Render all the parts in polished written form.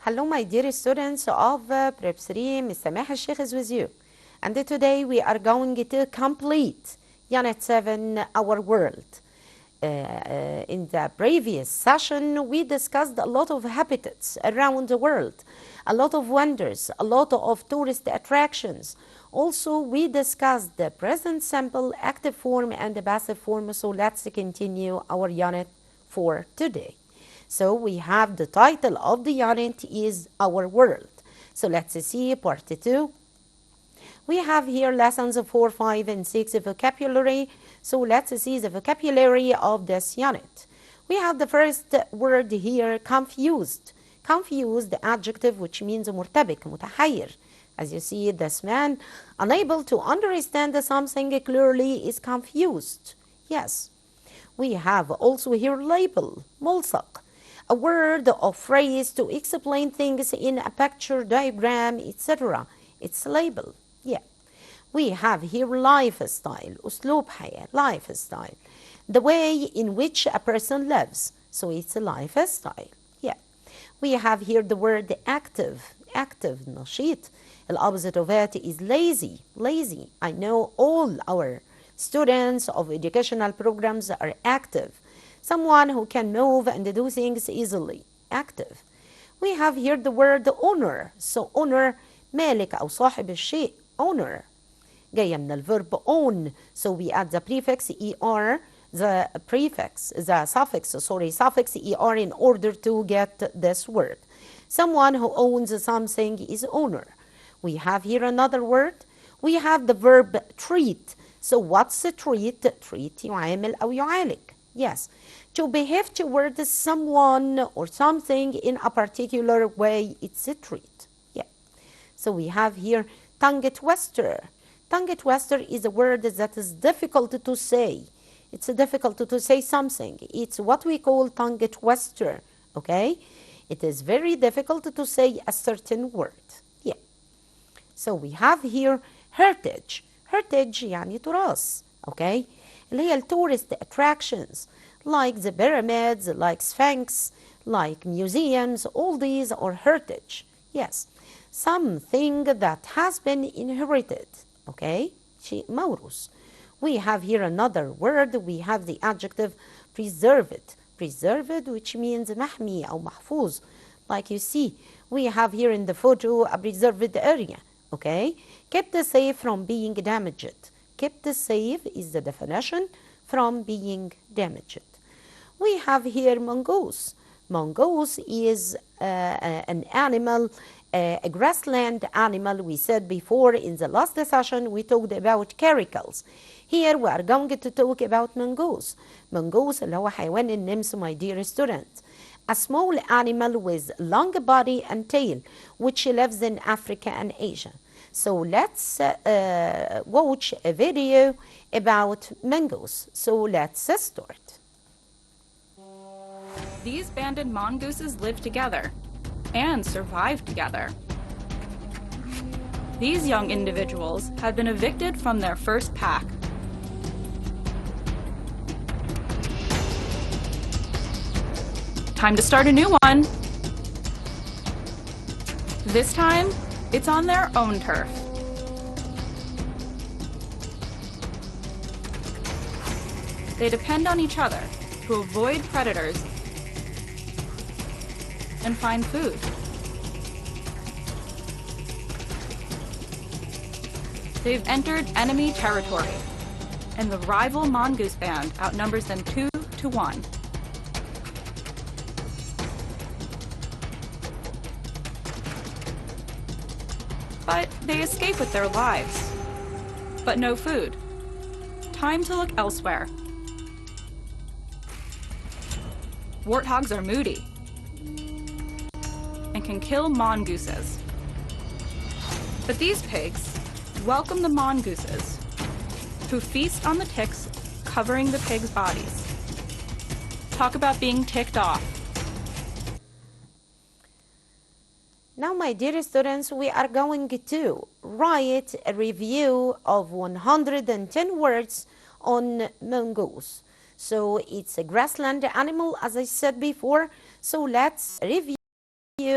Hello, my dear students of Prep 3, Ms. Samah Sheikh is with you. And today we are going to complete Unit 7, Our World. In the previous session, we discussed a lot of habitats around the world, a lot of wonders, a lot of tourist attractions. Also, we discussed the present simple, active form, and the passive form. So let's continue our unit for today. So we have the title of the unit is Our World. So let's see part 2. We have here lessons 4, 5, and 6 vocabulary. So let's see the vocabulary of this unit. We have the first word here, confused. Confused, the adjective which means مرتبك, متحير. As you see, this man, unable to understand something clearly, is confused. Yes. We have also here label, ملصق. A word or phrase to explain things in a picture, diagram, etc. It's label. Yeah. We have here lifestyle, أسلوب حياة, lifestyle. The way in which a person lives. So it's a lifestyle. Yeah. We have here the word active, active, نشيط. The opposite of it is lazy, lazy. I know all our students of educational programs are active. Someone who can move and do things easily, active. We have here the word owner. So owner, مالك أو صاحب الشيء, owner. جاية من الverb own. So we add the prefix er, the prefix, the suffix er in order to get this word. Someone who owns something is owner. We have here another word. We have the verb treat. So what's a treat? Treat يعامل أو يعالج. Yes. To behave towards someone or something in a particular way, it's a treat. Yeah. So we have here tongue twister. Tongue twister is a word that is difficult to say. It's difficult to say something. It's what we call tongue twister. Okay? It is very difficult to say a certain word. Yeah. So we have here heritage. Heritage يعني تراث. Okay? اللي هي tourist attractions. Like the pyramids, like Sphinx, like museums, all these are heritage. Yes, something that has been inherited. Okay, شيء موروث. We have here another word. We have the adjective preserved. Preserved, which means محمي أو محفوظ. Like you see, we have here in the photo a preserved area. Okay, kept safe from being damaged. Kept safe is the definition, from being damaged. We have here mongoose. Mongoose is an animal, a grassland animal. We said before in the last session we talked about caracals. Here we are going to talk about mongoose. Mongoose اللي هو حيوان النمس, my dear students. A small animal with long body and tail which lives in Africa and Asia. So let's watch a video about mongoose. So let's start. These banded mongooses live together and survive together. These young individuals have been evicted from their first pack. Time to start a new one. This time, it's on their own turf. They depend on each other to avoid predators and find food. They've entered enemy territory, and the rival mongoose band outnumbers them 2 to 1. But they escape with their lives. But no food. Time to look elsewhere. Warthogs are moody and can kill mongooses. But these pigs welcome the mongooses, who feast on the ticks covering the pigs' bodies. Talk about being ticked off. Now, my dear students, we are going to write a review of 110 words on mongoose. So it's a grassland animal, as I said before. So let's review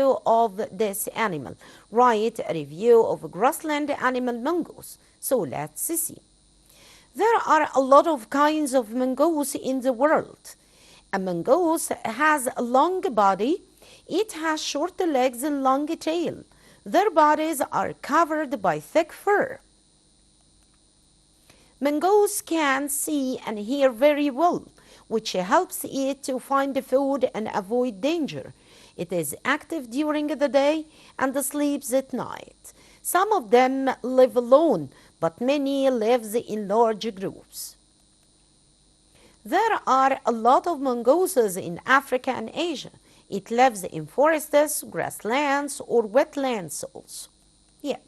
review of this animal. Write a review of grassland animal mongoose. So let's see. There are a lot of kinds of mongoose in the world. A mongoose has a long body. It has short legs and long tail. Their bodies are covered by thick fur. Mongoose can see and hear very well, which helps it to find food and avoid danger. It is active during the day and sleeps at night. Some of them live alone, but many live in large groups. There are a lot of mongooses in Africa and Asia. It lives in forests, grasslands, or wetlands also. Yeah.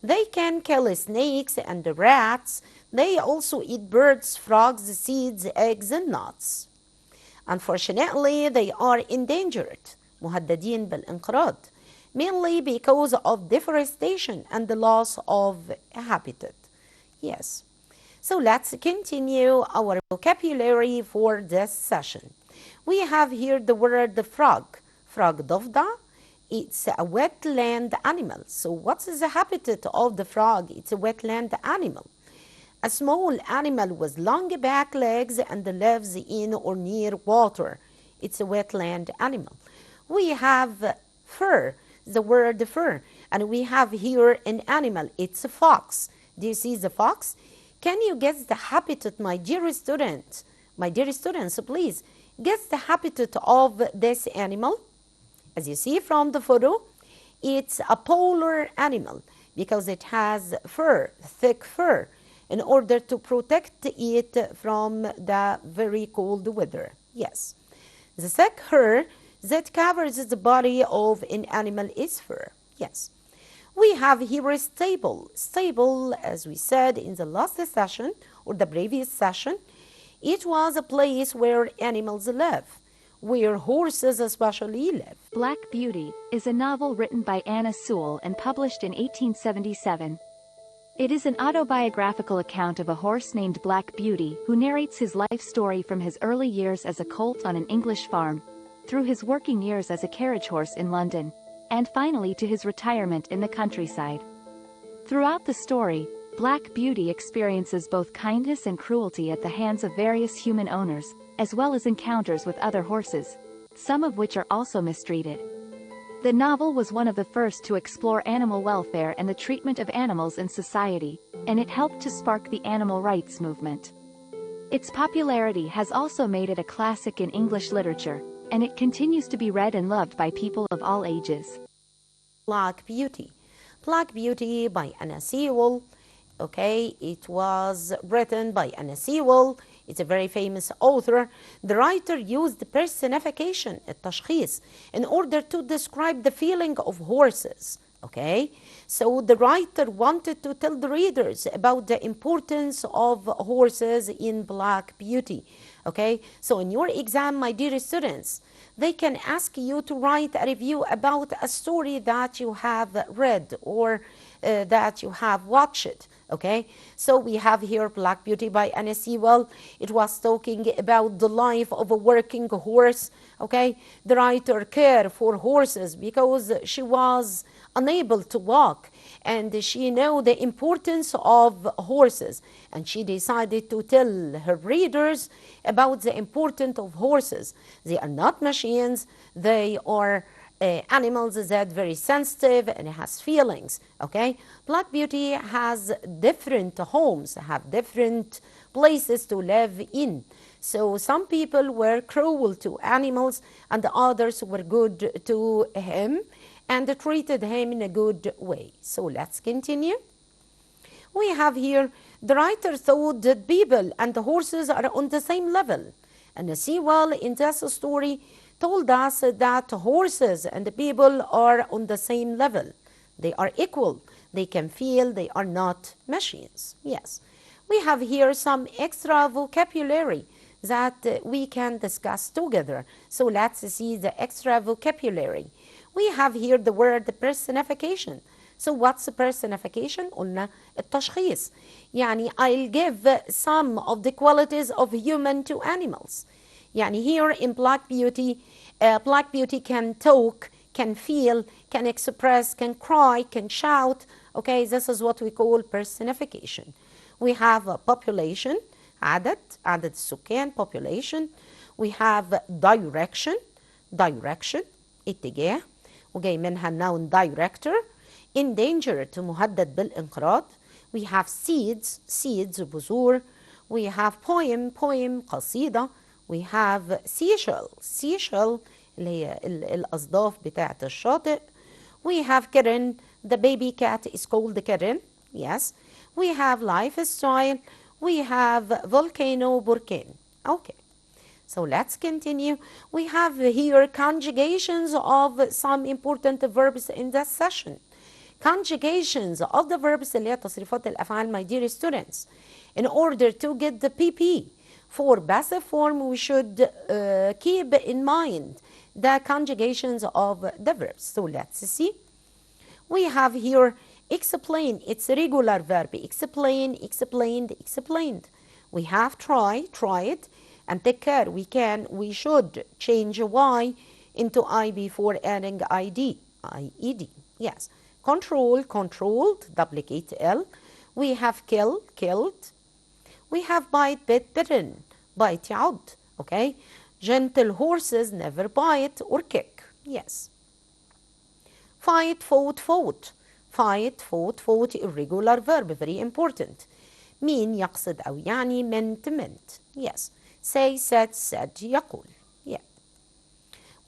They can kill snakes and rats. They also eat birds, frogs, seeds, eggs, and nuts. Unfortunately, they are endangered, مهددين بالانقراض, mainly because of deforestation and the loss of habitat. Yes. So let's continue our vocabulary for this session. We have here the word frog. Frog ضفدع. It's a wetland animal. So what's the habitat of the frog? It's a wetland animal. A small animal with long back legs and lives in or near water. It's a wetland animal. We have fur, the word fur, and we have here an animal. It's a fox. Do you see the fox? Can you guess the habitat, my dear student? My dear students, please guess the habitat of this animal. As you see from the photo, it's a polar animal because it has fur, thick fur, in order to protect it from the very cold weather. Yes. The thick fur that covers the body of an animal is fur. Yes. We have here a stable. Stable, as we said in the last session or the previous session, it was a place where animals live, where horses especially live. Black Beauty is a novel written by Anna Sewell and published in 1877. It is an autobiographical account of a horse named Black Beauty who narrates his life story from his early years as a colt on an English farm, through his working years as a carriage horse in London, and finally to his retirement in the countryside. Throughout the story, Black Beauty experiences both kindness and cruelty at the hands of various human owners, as well as encounters with other horses, some of which are also mistreated. The novel was one of the first to explore animal welfare and the treatment of animals in society, and it helped to spark the animal rights movement. Its popularity has also made it a classic in English literature, and it continues to be read and loved by people of all ages. Black Beauty. Black Beauty by Anna Sewell. Okay, it was written by Anna Sewell. It's a very famous author. The writer used personification, التشخيص, in order to describe the feeling of horses. Okay, so the writer wanted to tell the readers about the importance of horses in Black Beauty. Okay, so in your exam, my dear students, they can ask you to write a review about a story that you have read or that you have watched. Okay, so we have here Black Beauty by Anna Sewell. It was talking about the life of a working horse. Okay, the writer cared for horses because she was unable to walk, and she knew the importance of horses, and she decided to tell her readers about the importance of horses. They are not machines. They are animals that are very sensitive and has feelings. Okay, Black Beauty has different homes, have different places to live in. So some people were cruel to animals and the others were good to him and treated him in a good way. So let's continue. We have here, the writer thought that people and the horses are on the same level. And Sewell in this story told us that horses and the people are on the same level. They are equal. They can feel. They are not machines. Yes. We have here some extra vocabulary that we can discuss together. So let's see the extra vocabulary. We have here the word personification. So what's personification? قلنا التشخيص. يعني I'll give some of the qualities of human to animals. يعني here in Black Beauty, Black Beauty can talk, can feel, can express, can cry, can shout. Okay, this is what we call personification. We have a population, عدد السكان, population. We have direction, اتجاه, وجاي منها noun director. Endangered, مهدد بالانقراض. We have seeds, بذور. We have poem, قصيدة. We have seashell, اللي هي الأصداف بتاعة الشاطئ. We have kitten, the baby cat is called kitten, yes. We have lifestyle. We have volcano, burkane. Okay, so let's continue. We have here conjugations of some important verbs in this session. Conjugations of the verbs اللي هي تصريفات الأفعال, my dear students. In order to get the PP for passive form, we should keep in mind the conjugations of the verbs. So let's see. We have here explain, it's a regular verb. Explain, explained, explained. We have tried, and take care, we should change Y into I before adding IED, yes. Control, controlled, duplicate L. We have killed. We have bite, bitten, bite يعض, okay. Gentle horses never bite or kick, yes. Fight, fought. Fight, fought, irregular verb, very important. mean يقصد أو يعني, meant, yes. Say, said, يقول, yeah.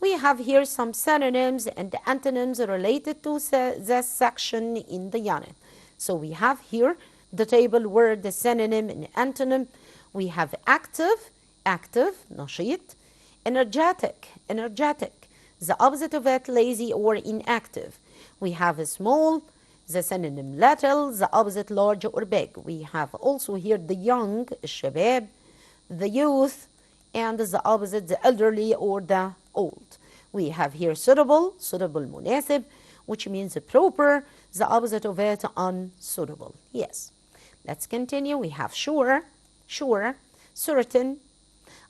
We have here some synonyms and antonyms related to this section in the unit. So we have here the table word, the synonym and antonym. We have active, نشيط. Energetic, the opposite of it, lazy or inactive. We have small, the synonym little, the opposite large or big. We have also here the young, الشباب, the youth, and the opposite, the elderly or the old. We have here suitable, مناسب, which means proper, the opposite of it, unsuitable. Yes. Let's continue. We have sure, certain,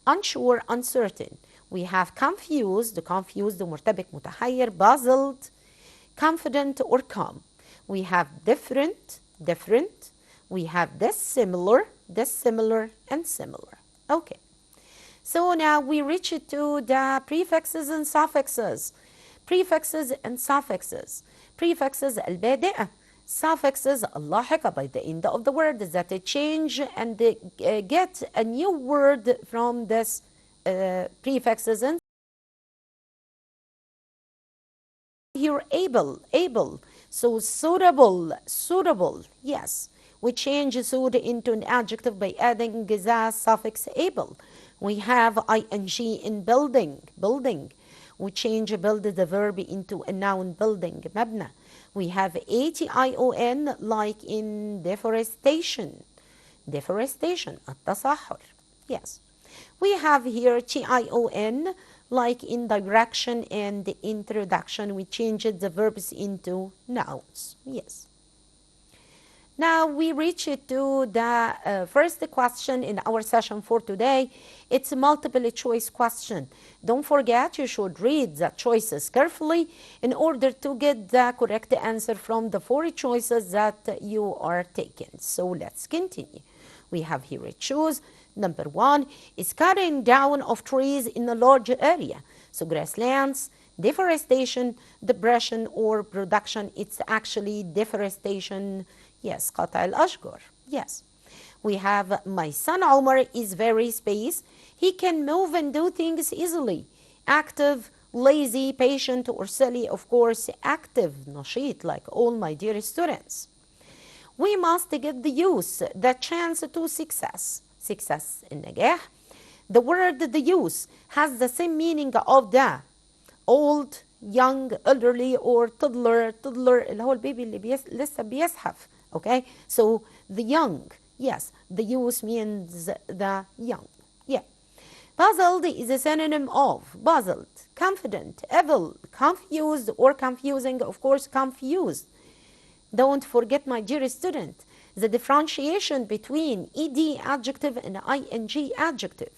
unsure, uncertain. We have confused, مرتبك متحير, puzzled, confident or calm. We have different. We have dissimilar, and similar. Okay. So now we reach to the prefixes and suffixes. Prefixes and suffixes. Prefixes البادئة. Suffixes اللاحقة by the end of the word that change and get a new word from this prefixes. And here able. So suitable, yes. We change suit into an adjective by adding the suffix able. We have ing in building. We change build the verb into a noun, building, مبنى. We have ation like in deforestation, التصحر, yes. We have here tion like in direction and introduction. We changed the verbs into nouns, yes. Now we reach to the first question in our session for today. It's a multiple choice question. Don't forget, you should read the choices carefully in order to get the correct answer from the 4 choices that you are taking. So let's continue. We have here a choose. Number 1 is cutting down of trees in a large area. So grasslands, deforestation, depression, or production. It's actually deforestation. Yes, قطع الأشجار. Yes. We have my son Omar is very space. He can move and do things easily. Active, lazy, patient, or silly. Of course, active, نشيط, like all my dear students. We must get the use, the chance to success. Success, النجاح. The word the use has the same meaning of the old, young, elderly, or toddler اللي هو البيبي اللي لسه بيزحف. Okay, so the young, yes, the youth means the young, yeah. Puzzled is a synonym of puzzled, confident, evil, confused or confusing, of course, confused. Don't forget, my dear student, the differentiation between ed adjective and ing adjective.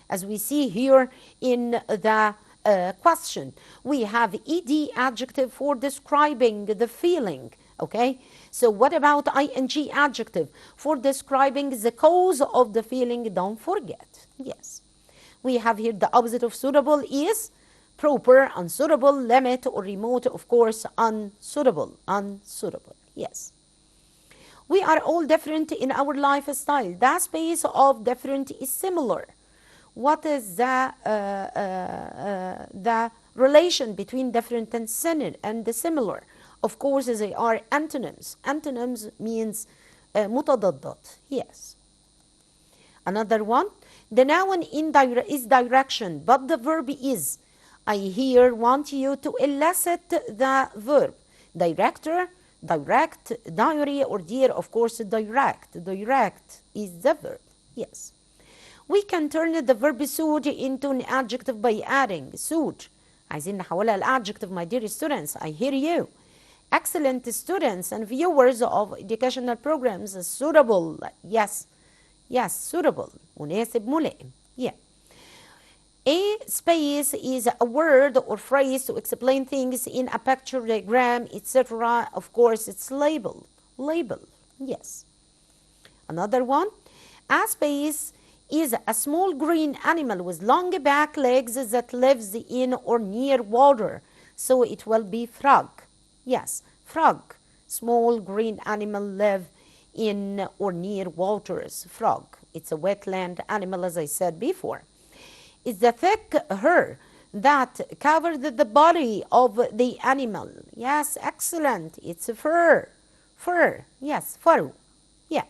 As we see here in the question. We have ed adjective for describing the feeling. Okay, so what about ing adjective for describing the cause of the feeling? Don't forget. Yes, we have here the opposite of suitable is proper, unsuitable, limit, or remote. Of course, unsuitable. Unsuitable. Yes. We are all different in our lifestyle. The space of different is similar. What is the relation between different and similar? Of course, they are antonyms. Antonyms means متضادات. Yes. Another one, the noun is direction, but the verb is. I here want you to elicit the verb. Director, direct, diary, or dear. Of course, direct. Direct is the verb. Yes. We can turn the verb suit into an adjective by adding suit. عايزين نحولها لadjective, my dear students. I hear you. Excellent students and viewers of educational programs. Suitable. Yes. Yes, suitable. مناسب ملائم. Yeah. A space is a word or phrase to explain things in a picture, diagram, etc. Of course, it's label. Label. Yes. Another one. A space is a small green animal with long back legs that lives in or near water. So it will be frog. Yes, frog. Small green animal live in or near waters. Frog. It's a wetland animal, as I said before. It's the thick hair that covered the body of the animal. Yes, excellent. It's a fur. Fur. Yes, fur. Yeah.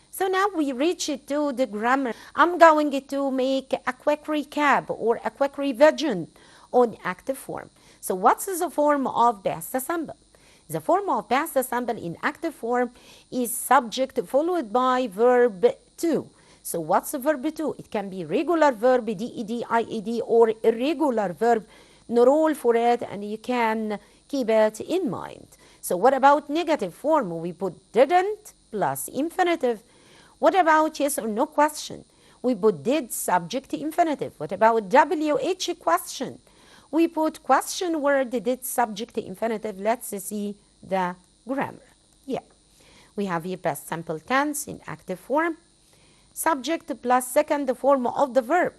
So now we reach to the grammar. I'm going to make a quick recap or a quick revision on active form. So what's the form of past simple? The form of past simple in active form is subject followed by verb to. So what's the verb to? It can be regular verb, ded, ied, or irregular verb. No rule for it, and you can keep it in mind. So what about negative form? We put didn't plus infinitive. What about yes or no question? We put did subject infinitive. What about WH question? We put question word did subject infinitive. Let's see the grammar. Yeah. We have here past simple tense in active form. Subject plus second form of the verb.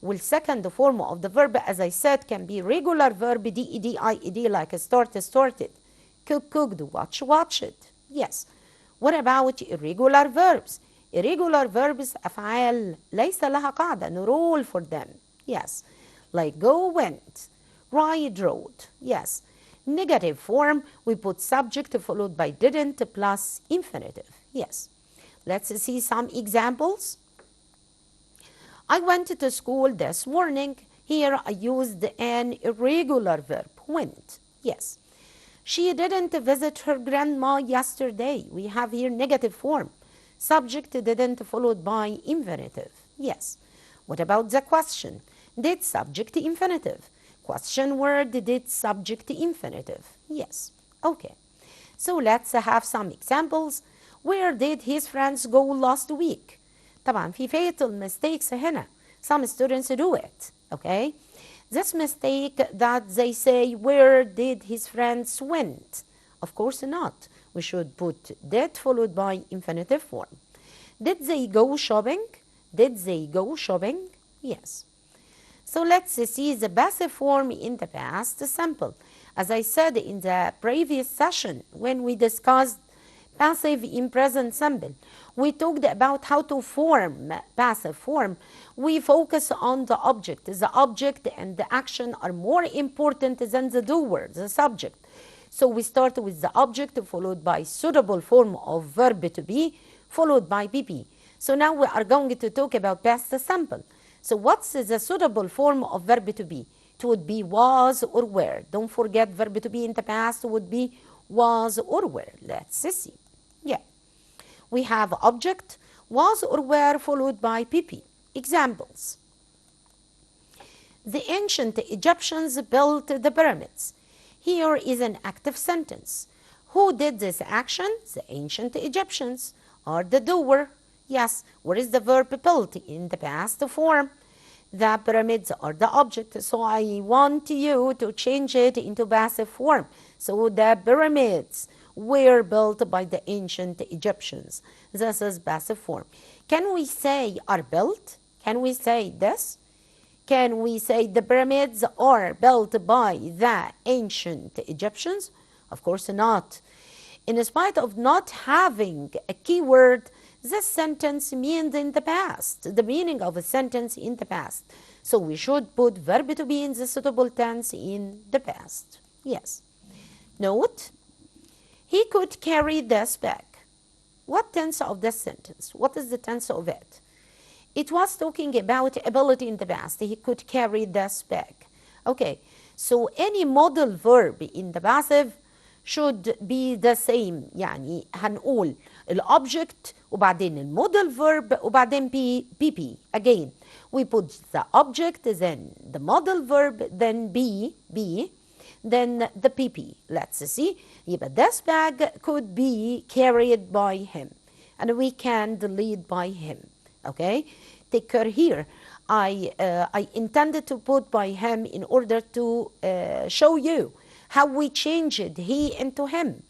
Well, second form of the verb, as I said, can be regular verb, ded, ied, like started, cook, cooked, watched. Yes. What about irregular verbs? Irregular verbs أفعال ليس لها قاعدة, no rule for them. Yes. Like go, went, ride, rode. Yes. Negative form, we put subject followed by didn't plus infinitive. Yes. Let's see some examples. I went to school this morning. Here I used an irregular verb, went. Yes. She didn't visit her grandma yesterday. We have here negative form. Subject didn't followed by infinitive. Yes. What about the question? Did subject infinitive. Question word did subject infinitive. Yes. Okay. So let's have some examples. Where did his friends go last week? طبعا في fatal mistakes هنا. Some students do it. Okay. This mistake that they say, where did his friends went? Of course not. We should put did followed by infinitive form. Did they go shopping? Did they go shopping? Yes. So let's see the passive form in the past simple. As I said in the previous session when we discussed passive in present simple, we talked about how to form passive form. We focus on the object. The object and the action are more important than the doer, the subject. So we start with the object followed by suitable form of verb to be followed by PP. So now we are going to talk about past simple. So what's the suitable form of verb to be? It would be was or were. Don't forget verb to be in the past would be was or were. Let's see. Yeah. We have object, was or were followed by PP. Examples. The ancient Egyptians built the pyramids. Here is an active sentence. Who did this action? The ancient Egyptians. Or the doer. Yes, where is the verb built in the past form? The pyramids are the object. So I want you to change it into passive form. So the pyramids were built by the ancient Egyptians. This is passive form. Can we say are built? Can we say this? Can we say the pyramids are built by the ancient Egyptians? Of course not. In spite of not having a keyword, this sentence means in the past, the meaning of a sentence in the past. So we should put verb to be in the suitable tense in the past. Yes. Note, he could carry this bag. What tense of this sentence? What is the tense of it? It was talking about ability in the past. He could carry this bag. Okay, so any modal verb in the passive should be the same. يعني هنقول الobject وبعدين المodal verb وبعدين PP. Again, we put the object, then the modal verb, then be, then the PP. Let's see. يبقى this bag could be carried by him. And we can delete by him. Okay? Take care here. I intended to put by him in order to show you how we changed he into him.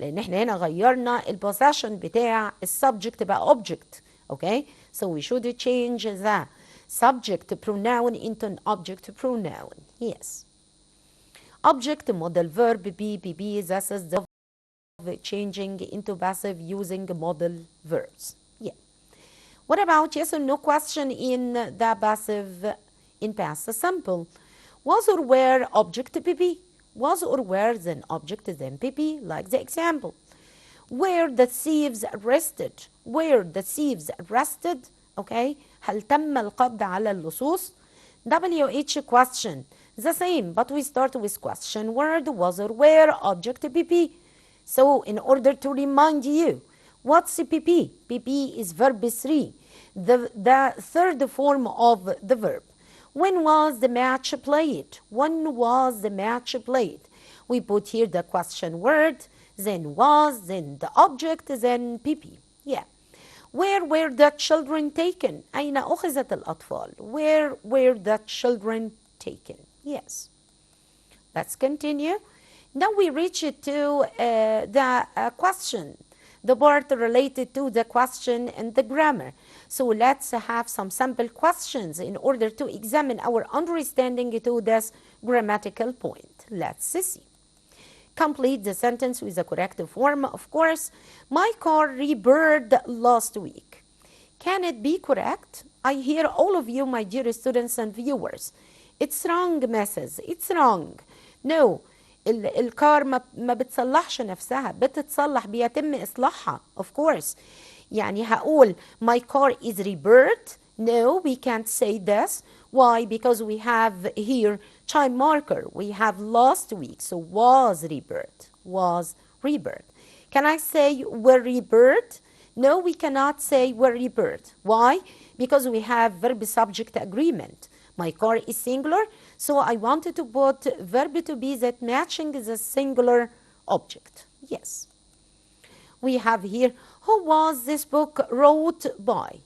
لأن احنا هنا غيرنا البوزيشن بتاع السبجكت بقى object. Okay? So we should change the subject pronoun into an object pronoun. Yes. Object, modal verb, be, this is the changing into passive using modal verbs. Yeah. What about yes or no question in the passive in past simple? Was or were object PP? Was or were then object then PP, like the example. Were the thieves arrested? Were the thieves arrested? Okay. هل تم القبض على اللصوص؟ WH question. The same, but we start with question word, was or were, object PP. So in order to remind you, what's PP? PP is verb 3, the third form of the verb. When was the match played? When was the match played? We put here the question word, then was, then the object, then PP. Yeah. Where were the children taken? أين أخذت الأطفال? Where were the children taken? Yes. Let's continue. Now we reach to the question, the part related to the question and the grammar. So let's have some sample questions in order to examine our understanding to this grammatical point. Let's see. Complete the sentence with the correct form, of course. My car repaired last week. Can it be correct? I hear all of you, my dear students and viewers. It's wrong, Mrs. It's wrong. No. الكار ما بتصلحش نفسها، بتتصلح، بيتم إصلاحها. Of course. يعني هقول my car is repaired. No, we can't say this. Why? Because we have here time marker. We have last week. So was repaired. Was repaired. Can I say were repaired? No, we cannot say were repaired. Why? Because we have verb subject agreement. My car is singular, so I wanted to put verb to be that matching the singular object. Yes. We have here, who was this book wrote by?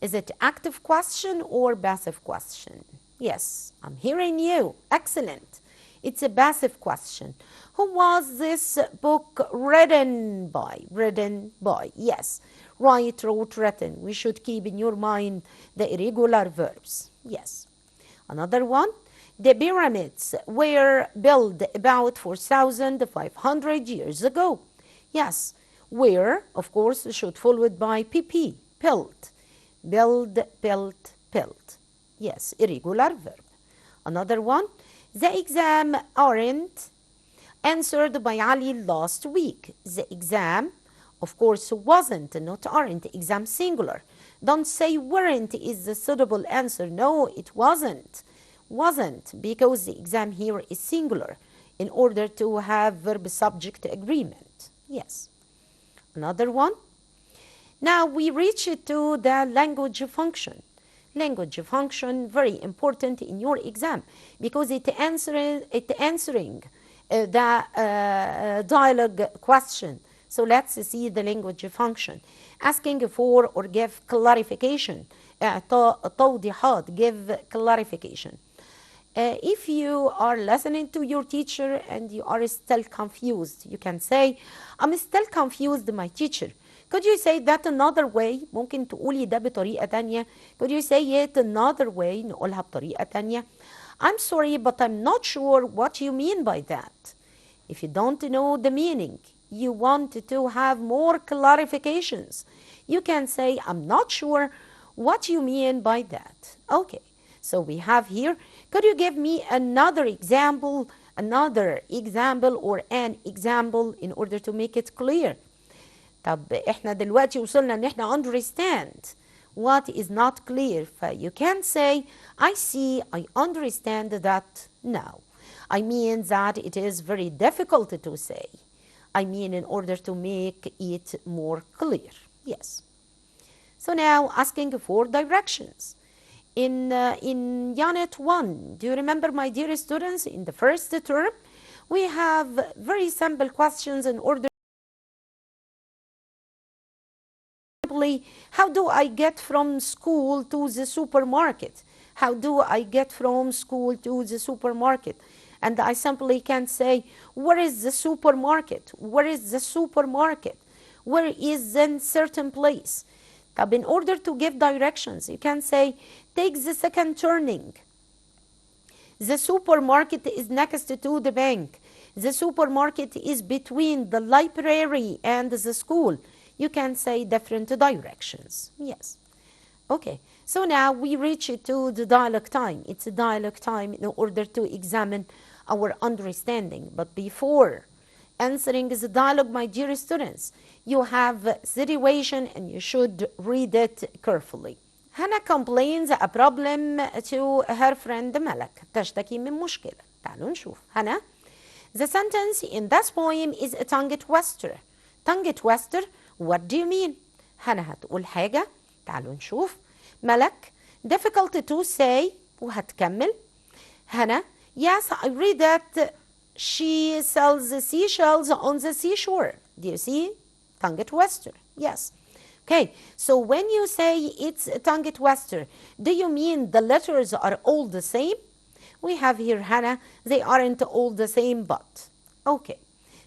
Is it active question or passive question? Yes, I'm hearing you. Excellent. It's a passive question. Who was this book written by? Written by, yes. Write, wrote, written. We should keep in your mind the irregular verbs. Yes. Another one, the pyramids were built about 4,500 years ago. Yes, were, of course, should followed by PP, built. Build, built, built. Yes, irregular verb. Another one, the exam aren't answered by Ali last week. The exam, of course, wasn't, not aren't, exam singular. Don't say weren't is the suitable answer. No, it wasn't. Wasn't, because the exam here is singular in order to have verb subject agreement. Yes. Another one. Now we reach to the language function. Language function, very important in your exam because it answering the dialogue question. So let's see the language function. Asking for or give clarification إعطاء توضيحات. Give clarification. If you are listening to your teacher and you are still confused, you can say, I'm still confused, my teacher. Could you say that another way? ممكن تقولي ده بطريقة تانية. Could you say it another way? نقولها بطريقة تانية. I'm sorry, but I'm not sure what you mean by that. If you don't know the meaning, you want to have more clarifications, you can say, I'm not sure what you mean by that. Okay, so we have here, could you give me another example or an example in order to make it clear? طب احنا دلوقتي وصلنا ان احنا understand what is not clear. You can say, I see, I understand that now. I mean that it is very difficult to say. I mean in order to make it more clear. Yes. So now asking for directions. In Unit 1, do you remember, my dear students, in the first term, we have very simple questions in order. How do I get from school to the supermarket? How do I get from school to the supermarket? And I simply can say, where is the supermarket? Where is the supermarket? Where is the certain place? In order to give directions, you can say, take the second turning. The supermarket is next to the bank. The supermarket is between the library and the school. You can say different directions. Yes. Okay. So now we reach to the dialogue time. It's a dialogue time in order to examine our understanding. But before answering the dialogue, my dear students, you have the situation and you should read it carefully. Hannah complains a problem to her friend Malak. تشتكي من مشكلة. تعالوا نشوف. Hannah, the sentence in this poem is a tongue twister. Tongue twister, what do you mean? Hannah هتقول حاجة. تعالوا نشوف. Malak, difficult to say. وهتكمل. Hannah, yes, I read that she sells seashells on the seashore. Do you see? Tongue twister. Yes. Okay, so when you say it's a tongue twister, do you mean the letters are all the same? We have here, Hannah, they aren't all the same, but. Okay,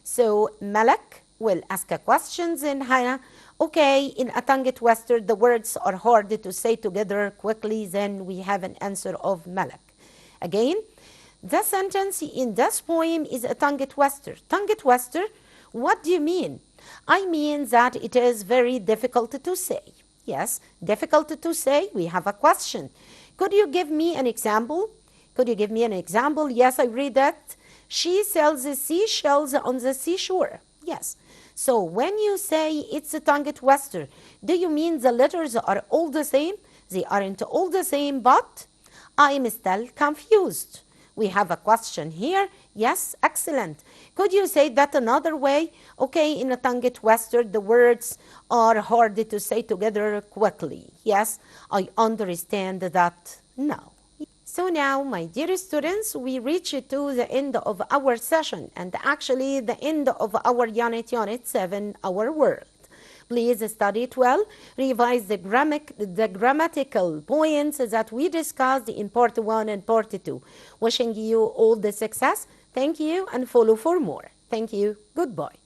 so Malak will ask a question, then Hannah, okay, in a tongue twister, the words are hard to say together quickly, then we have an answer of Malak. Again, the sentence in this poem is a tongue twister. Tongue twister, what do you mean? I mean that it is very difficult to say. Yes, difficult to say. We have a question. Could you give me an example? Could you give me an example? Yes, I read that. She sells seashells on the seashore. Yes. So when you say it's a tongue twister, do you mean the letters are all the same? They aren't all the same, but I am still confused. We have a question here. Yes, excellent. Could you say that another way? Okay, in a tongue twister, the words are hard to say together quickly. Yes, I understand that now. So now, my dear students, we reach to the end of our session and actually the end of our unit 7, Our World. Please study it well, revise the grammatical points that we discussed in part 1 and part 2. Wishing you all the success. Thank you and follow for more. Thank you. Goodbye.